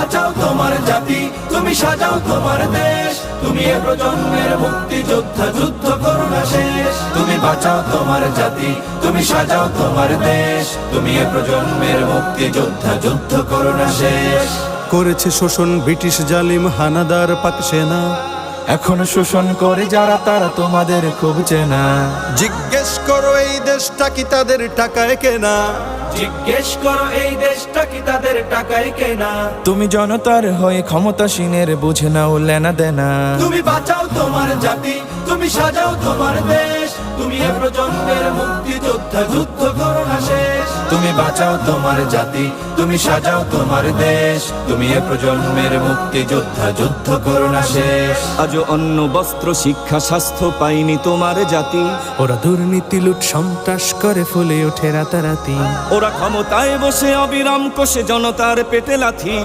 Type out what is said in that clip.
বাঁচাও তোমার জাতি, তুমি সাজাও তোমার দেশ, তুমি এ প্রজন্মের মুক্তি যোদ্ধা, যুদ্ধ করো না শেষ। তুমি বাঁচাও তোমার জাতি, তুমি সাজাও তোমার দেশ, তুমি এ প্রজন্মের মুক্তি যোদ্ধা, যুদ্ধ করো না শেষ। করেছে শোষণ ব্রিটিশ জালিম হানাদার পাক সেনা, এখন শোষণ করে যারা তারা তোমাদের খুব চেনা। জিজ্ঞেস করো এই দেশটা কি তাদের টাকায় কেনা, জিজ্ঞেস করো এই দেশটা কি তাদের টাকায় কেনা। তুমি জনতার হয়ে ক্ষমতাসীনের বুঝে নাও লেনা দেনা। তুমি বাঁচাও তোমার জাতি, তুমি সাজাও তোমার দেশ, তুমি এ প্রজন্মের মুক্তি যোদ্ধা, যুদ্ধ করো না শেষ। তুমি বাঁচাও তোমার জাতি, তুমি সাজাও তোমার দেশ, তুমি এ প্রজন্মের মুক্তি যোদ্ধা, যুদ্ধ করো না শেষ। আজও অন্ন বস্ত্র শিক্ষা স্বাস্থ্য পাইনি তোমার জাতি, ওরা দুর্নীতি লুট সন্ত্রাস করে ফুলে ওঠে রাতারাতি। ওরা ক্ষমতায় বসে অবিরাম কষে জনতার পেটে লাথি।